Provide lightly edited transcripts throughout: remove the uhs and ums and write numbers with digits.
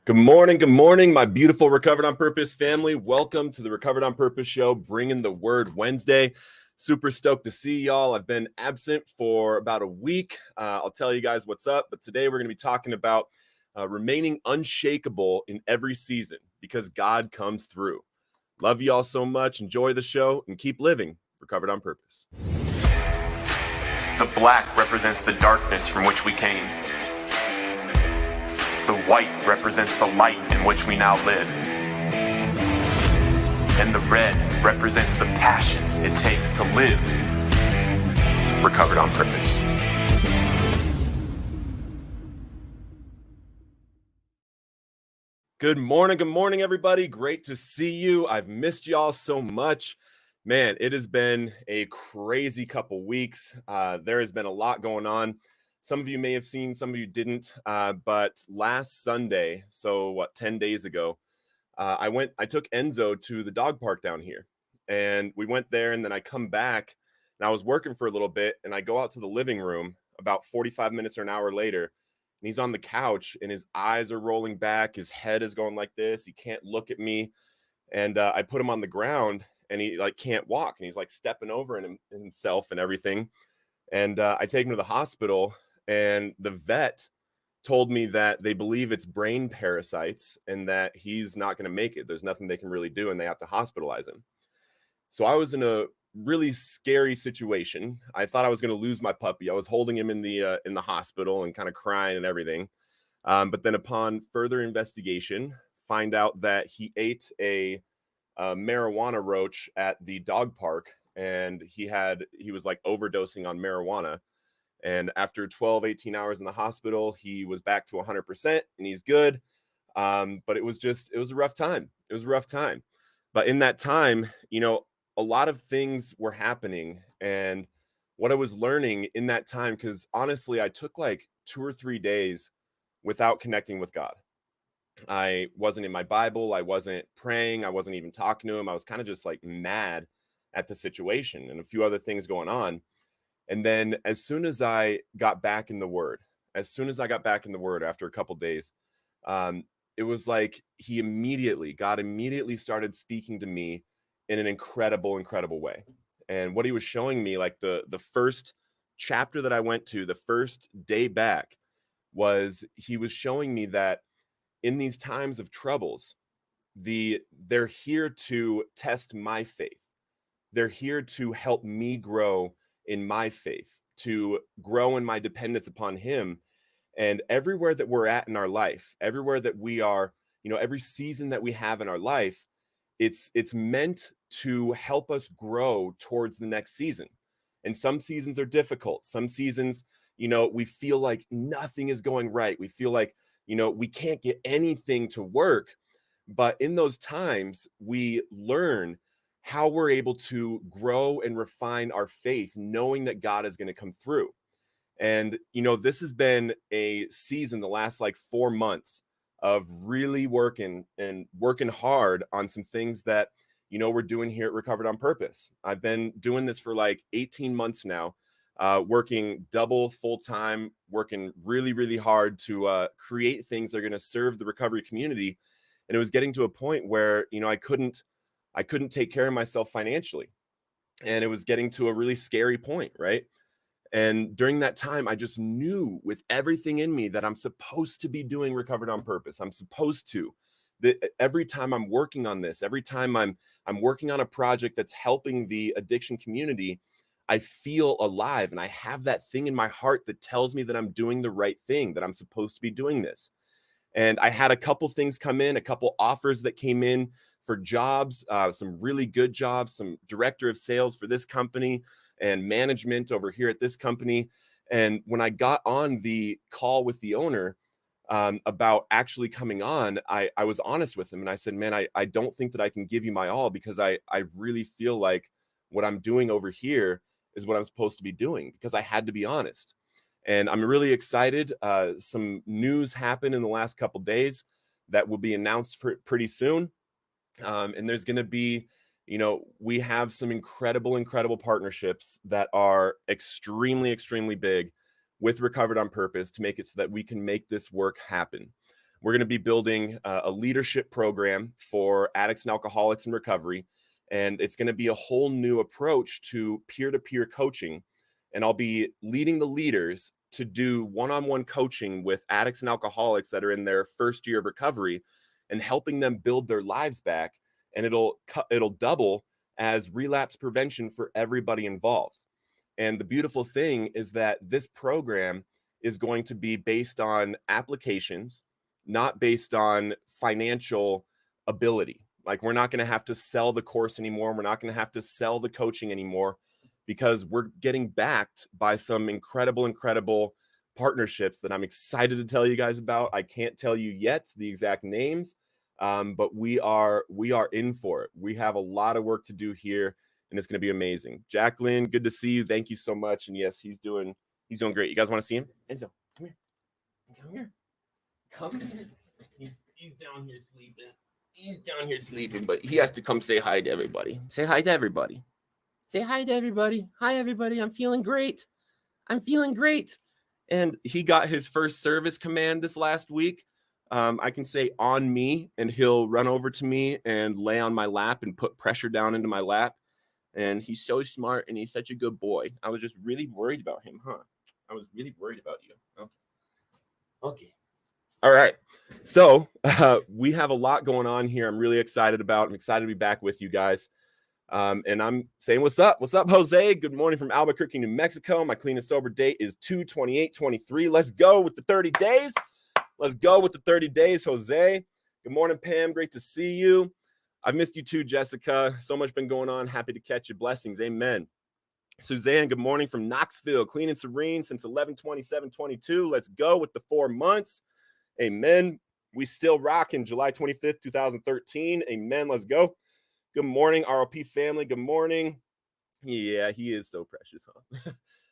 Good morning, my beautiful Recovered on Purpose family. Welcome to the Recovered on Purpose show, bringing the word Wednesday. Super stoked to see y'all. I've been absent for about a week. I'll tell you guys what's up, but today we're going to be talking about remaining unshakable in every season because God comes through. Love y'all so much. Enjoy the show and keep living Recovered on Purpose. The black represents the darkness from which we came. The white represents the light in which we now live. And the red represents the passion it takes to live Recovered on Purpose. Good morning, everybody. Great to see you. I've missed y'all so much. Man, it has been a crazy couple weeks. There has been a lot going on. Some of you may have seen, some of you didn't. But last Sunday, 10 days ago, I took Enzo to the dog park down here. And we went there, and then I come back, and I was working for a little bit, and I go out to the living room about 45 minutes or an hour later, and he's on the couch, and his eyes are rolling back. His head is going like this. He can't look at me. And I put him on the ground, and he can't walk, and he's stepping over in himself and everything. And I take him to the hospital, and the vet told me that they believe it's brain parasites and that he's not going to make it. There's nothing they can really do, and they have to hospitalize him. So I was in a really scary situation. I thought I was going to lose my puppy. I was holding him in the hospital and kind of crying and everything. But then upon further investigation, find out that he ate a marijuana roach at the dog park, and he was overdosing on marijuana. And after 18 hours in the hospital, he was back to 100% and he's good. But it was a rough time. It was a rough time. But in that time, a lot of things were happening. And what I was learning in that time, because honestly, I took 2 or 3 days without connecting with God. I wasn't in my Bible. I wasn't praying. I wasn't even talking to him. I was kind of just mad at the situation and a few other things going on. And then as soon as I got back in the Word after a couple days, it was like God immediately started speaking to me in an incredible way. And what he was showing me, the first chapter that I went to, the first day back, was he was showing me that in these times of troubles, they're here to test my faith. They're here to help me grow in my faith, to grow in my dependence upon him. And everywhere that we're at in our life, everywhere that we are, every season that we have in our life, it's meant to help us grow towards the next season. And some seasons are difficult. Some seasons, we feel like nothing is going right. We feel like, we can't get anything to work. But in those times, we learn how we're able to grow and refine our faith, knowing that God is going to come through. And, this has been a season, the last 4 months, of really working hard on some things that, we're doing here at Recovered on Purpose. I've been doing this for 18 months now, working double full-time, working really hard to create things that are going to serve the recovery community. And it was getting to a point where, I couldn't take care of myself financially. And it was getting to a really scary point, right? And during that time, I just knew with everything in me that I'm supposed to be doing Recovered on Purpose. I'm supposed to. That every time I'm working on this, every time I'm working on a project that's helping the addiction community, I feel alive, and I have that thing in my heart that tells me that I'm doing the right thing, that I'm supposed to be doing this. And I had a couple things come in, a couple offers that came in for jobs, some really good jobs, some director of sales for this company and management over here at this company. And when I got on the call with the owner about actually coming on, I was honest with him. And I said, man, I don't think that I can give you my all, because I really feel like what I'm doing over here is what I'm supposed to be doing, because I had to be honest. And I'm really excited. Some news happened in the last couple days that will be announced pretty soon. And there's going to be, we have some incredible partnerships that are extremely big with Recovered on Purpose to make it so that we can make this work happen. We're going to be building a leadership program for addicts and alcoholics in recovery. And it's going to be a whole new approach to peer-to-peer coaching. And I'll be leading the leaders to do one-on-one coaching with addicts and alcoholics that are in their first year of recovery and helping them build their lives back. And it'll double as relapse prevention for everybody involved. And the beautiful thing is that this program is going to be based on applications, not based on financial ability. Like, we're not going to have to sell the course anymore. We're not going to have to sell the coaching anymore, because we're getting backed by some incredible partnerships that I'm excited to tell you guys about. I can't tell you yet the exact names, but we are in for it. We have a lot of work to do here, and it's going to be amazing. Jacqueline, good to see you. Thank you so much. And yes, he's doing great. You guys want to see him? Enzo, come here. Come here. He's down here sleeping. He's down here sleeping, but he has to come say hi to everybody. Say hi to everybody. Say hi to everybody. Hi, everybody. I'm feeling great. And he got his first service command this last week. I can say on me, and he'll run over to me and lay on my lap and put pressure down into my lap. And he's so smart, and he's such a good boy. I was just really worried about him, huh? I was really worried about you. Okay. All right. So we have a lot going on here. I'm really excited about. I'm excited to be back with you guys. And I'm saying, what's up? What's up, Jose? Good morning from Albuquerque, New Mexico. My clean and sober date is 2/28/23. Let's go with the 30 days. Let's go with the 30 days, Jose. Good morning, Pam. Great to see you. I've missed you too, Jessica. So much been going on. Happy to catch you. Blessings. Amen. Suzanne, good morning from Knoxville. Clean and serene since 11/27/22. Let's go with the 4 months. Amen. We still rocking July 25th, 2013. Amen. Let's go. Good morning, ROP family. Good morning. Yeah, he is so precious, huh?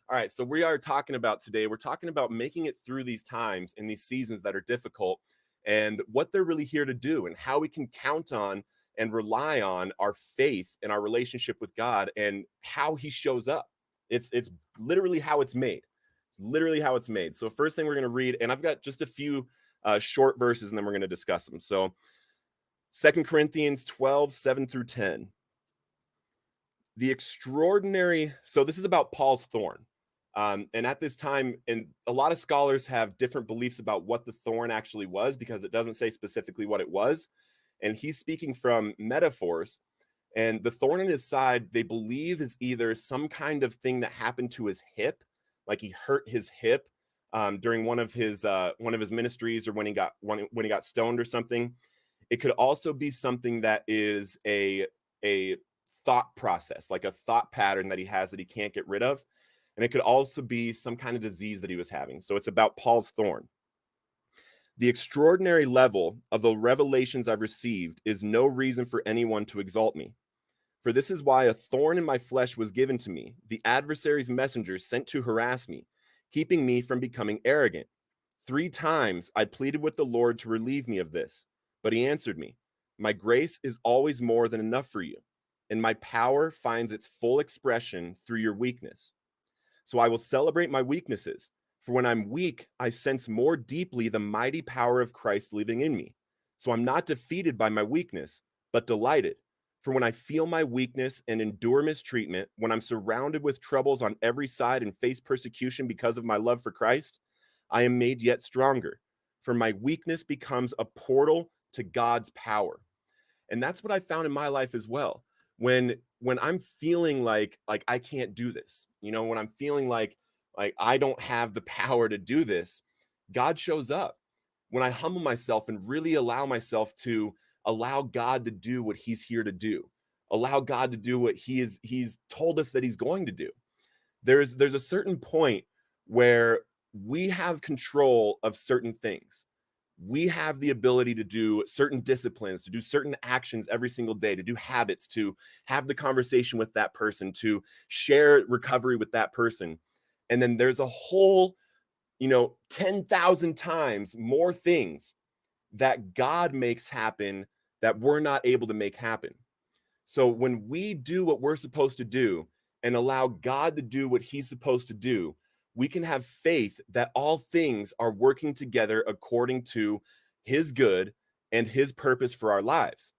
All right, so we are talking about today, we're talking about making it through these times and these seasons that are difficult, and what they're really here to do, and how we can count on and rely on our faith and our relationship with God, and how he shows up. It's literally how it's made. It's literally how it's made. So first thing we're going to read, and I've got just a few short verses, and then we're going to discuss them. So 2 Corinthians 12:7-10. The extraordinary, so this is about Paul's thorn. And at this time, and a lot of scholars have different beliefs about what the thorn actually was, because it doesn't say specifically what it was. And he's speaking from metaphors. And the thorn in his side, they believe, is either some kind of thing that happened to his hip, like he hurt his hip during one of his ministries, or when he got stoned or something. It could also be something that is a thought process, like a thought pattern that he has that he can't get rid of. And it could also be some kind of disease that he was having. So it's about Paul's thorn. The extraordinary level of the revelations I've received is no reason for anyone to exalt me. For this is why a thorn in my flesh was given to me, the adversary's messengers sent to harass me, keeping me from becoming arrogant. 3 times I pleaded with the Lord to relieve me of this, but he answered me, my grace is always more than enough for you, and my power finds its full expression through your weakness. So I will celebrate my weaknesses, for when I'm weak, I sense more deeply the mighty power of Christ living in me. So I'm not defeated by my weakness, but delighted. For when I feel my weakness and endure mistreatment, when I'm surrounded with troubles on every side and face persecution because of my love for Christ, I am made yet stronger. For my weakness becomes a portal to God's power. And that's what I found in my life as well. When I'm feeling like I can't do this, when I'm feeling like I don't have the power to do this, God shows up. When I humble myself and really allow myself to allow God to do what he's here to do, allow God to do what he's told us that he's going to do. There's a certain point where we have control of certain things. We have the ability to do certain disciplines, to do certain actions every single day, to do habits, to have the conversation with that person, to share recovery with that person. And then there's a whole, 10,000 times more things that God makes happen that we're not able to make happen. So when we do what we're supposed to do and allow God to do what he's supposed to do, we can have faith that all things are working together according to his good and his purpose for our lives.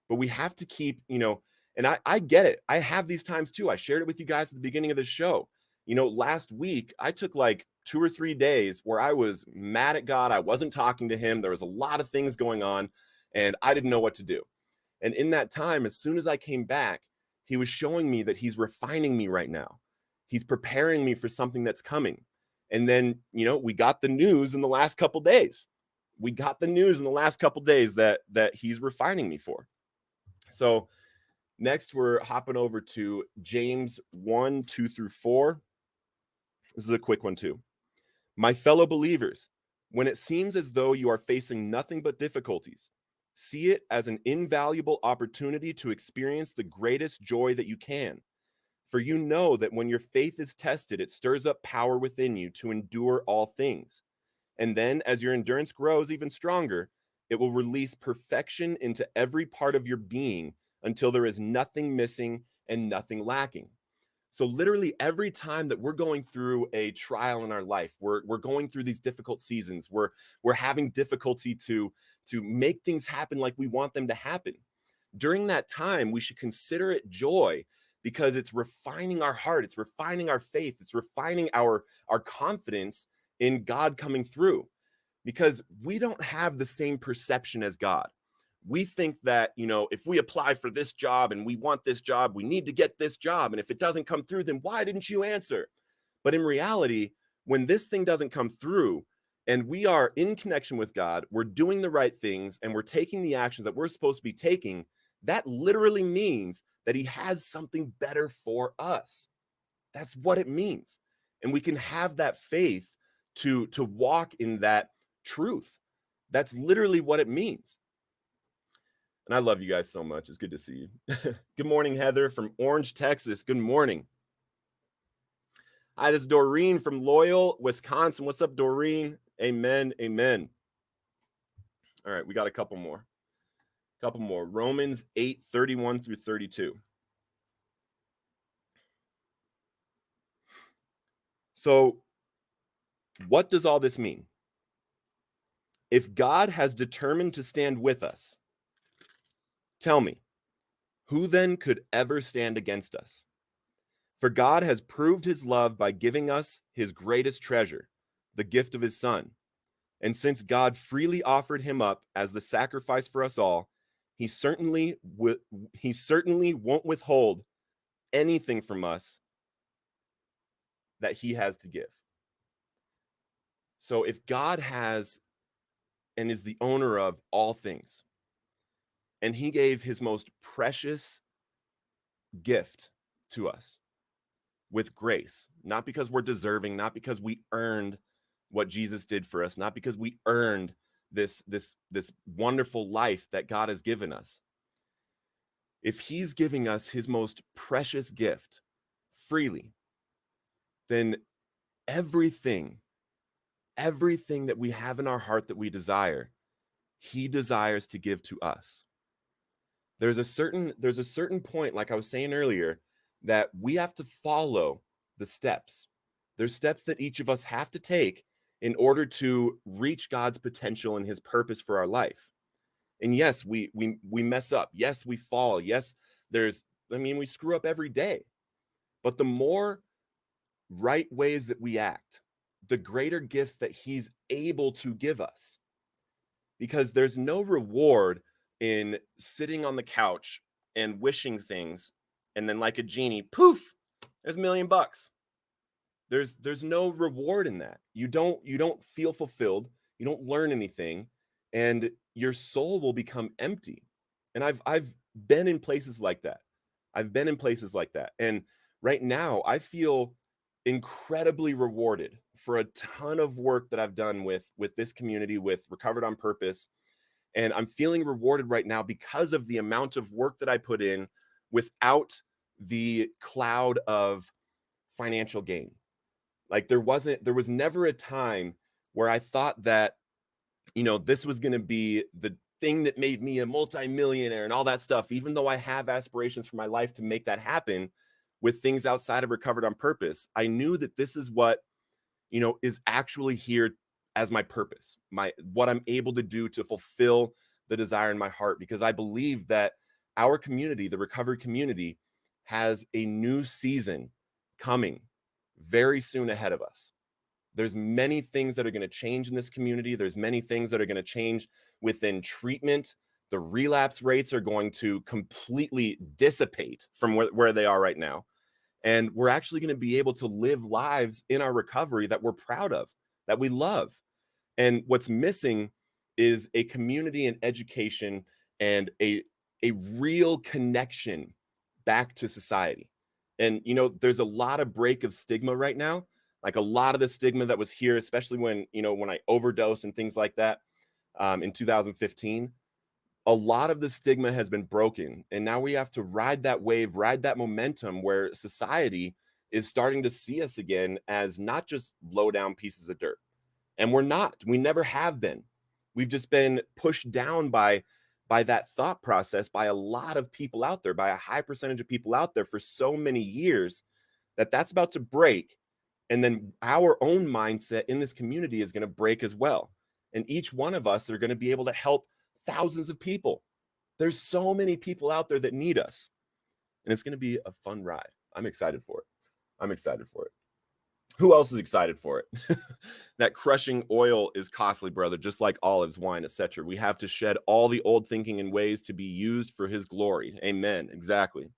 But we have to keep, and I get it. I have these times too. I shared it with you guys at the beginning of the show. Last week I took like 2 or 3 days where I was mad at God. I wasn't talking to him. There was a lot of things going on and I didn't know what to do. And in that time, as soon as I came back, he was showing me that he's refining me right now. He's preparing me for something that's coming. And then, we got the news in the last couple days. We got the news in the last couple days that he's refining me for. So next we're hopping over to James 1, 2 through 4. This is a quick one too. My fellow believers, when it seems as though you are facing nothing but difficulties, see it as an invaluable opportunity to experience the greatest joy that you can. For you know that when your faith is tested, it stirs up power within you to endure all things. And then, as your endurance grows even stronger, it will release perfection into every part of your being until there is nothing missing and nothing lacking. So literally every time that we're going through a trial in our life, we're going through these difficult seasons, we're having difficulty to make things happen like we want them to happen. During that time, we should consider it joy because it's refining our heart, it's refining our faith, it's refining our confidence in God coming through. Because we don't have the same perception as God. We think that, if we apply for this job and we want this job, we need to get this job. And if it doesn't come through, then why didn't you answer? But in reality, when this thing doesn't come through and we are in connection with God, we're doing the right things and we're taking the actions that we're supposed to be taking, that literally means that he has something better for us. That's what it means. And we can have that faith to walk in that truth. That's literally what it means. And I love you guys so much. It's good to see you. Good morning, Heather from Orange, Texas. Good morning. Hi, this is Doreen from Loyal, Wisconsin. What's up, Doreen? Amen. Amen. All right, we got a couple more. Romans 8, 31 through 32. So, what does all this mean? If God has determined to stand with us, tell me, who then could ever stand against us? For God has proved his love by giving us his greatest treasure, the gift of his Son. And since God freely offered him up as the sacrifice for us all, he certainly won't withhold anything from us that he has to give. So if God has and is the owner of all things, and he gave his most precious gift to us with grace, not because we're deserving, not because we earned what Jesus did for us, not because we earned this wonderful life that God has given us. If he's giving us his most precious gift freely, then everything that we have in our heart that we desire, he desires to give to us. There's a certain point, like I was saying earlier, that we have to follow the steps. There's steps that each of us have to take in order to reach God's potential and his purpose for our life. And yes, we mess up. Yes, we fall. Yes, we screw up every day. But the more right ways that we act, the greater gifts that he's able to give us. Because there's no reward in sitting on the couch and wishing things, and then like a genie, poof, there's $1 million. There's no reward in that. You don't feel fulfilled. You don't learn anything, and your soul will become empty. And I've been in places like that. And right now I feel incredibly rewarded for a ton of work that I've done with this community, with Recovered on Purpose. And I'm feeling rewarded right now because of the amount of work that I put in without the cloud of financial gain. Like there was never a time where I thought that, this was going to be the thing that made me a multimillionaire and all that stuff, even though I have aspirations for my life to make that happen with things outside of Recovered on Purpose. I knew that this is what, is actually here as my purpose, what I'm able to do to fulfill the desire in my heart, because I believe that our community, the recovery community, has a new season coming very soon ahead of us. There's many things that are going to change in this community. There's many things that are going to change within treatment. The relapse rates are going to completely dissipate from where they are right now. And we're actually going to be able to live lives in our recovery that we're proud of, that we love. And what's missing is a community and education and a real connection back to society. And there's a lot of break of stigma right now. Like a lot of the stigma that was here, especially when I overdosed and things like that in 2015, a lot of the stigma has been broken. And now we have to ride that wave, ride that momentum where society is starting to see us again as not just low down pieces of dirt. And we're not. We never have been. We've just been pushed down by that thought process by a lot of people out there, by a high percentage of people out there for so many years, that's about to break. And then our own mindset in this community is going to break as well. And each one of us are going to be able to help thousands of people. There's so many people out there that need us. And it's going to be a fun ride. I'm excited for it. I'm excited for it. Who else is excited for it? That crushing oil is costly, brother, just like olives, wine, etc. We have to shed all the old thinking and ways to be used for his glory. Amen. Exactly.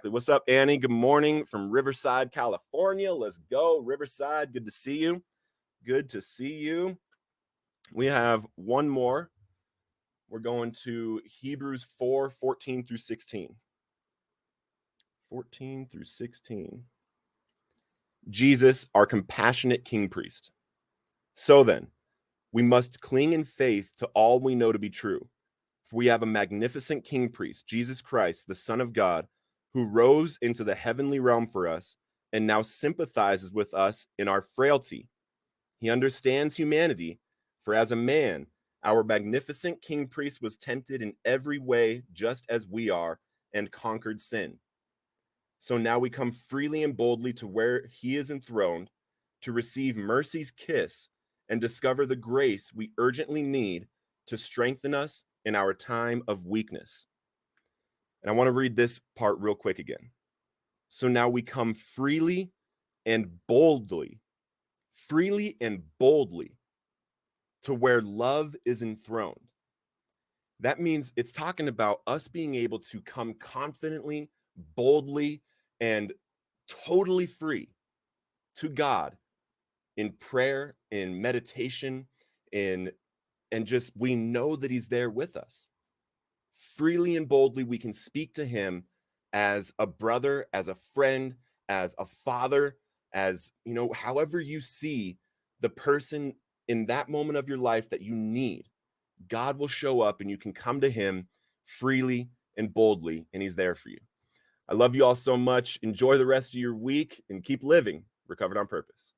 What's up, Annie? Good morning from Riverside, California. Let's go, Riverside. Good to see you. Good to see you. We have one more. We're going to Hebrews 4:14 through 16. 14 through 16. Jesus, our compassionate king priest. So then, we must cling in faith to all we know to be true. For we have a magnificent king priest, Jesus Christ, the Son of God, who rose into the heavenly realm for us and now sympathizes with us in our frailty. He understands humanity, for as a man, our magnificent king priest was tempted in every way just as we are and conquered sin. So now we come freely and boldly to where he is enthroned to receive mercy's kiss and discover the grace we urgently need to strengthen us in our time of weakness. And I want to read this part real quick again. So now we come freely and boldly to where love is enthroned. That means it's talking about us being able to come confidently, boldly, and totally free to God in prayer, in meditation, and just we know that he's there with us. Freely and boldly, we can speak to him as a brother, as a friend, as a father, as, however you see the person in that moment of your life that you need. God will show up and you can come to him freely and boldly, and he's there for you. I love you all so much. Enjoy the rest of your week and keep living Recovered on Purpose.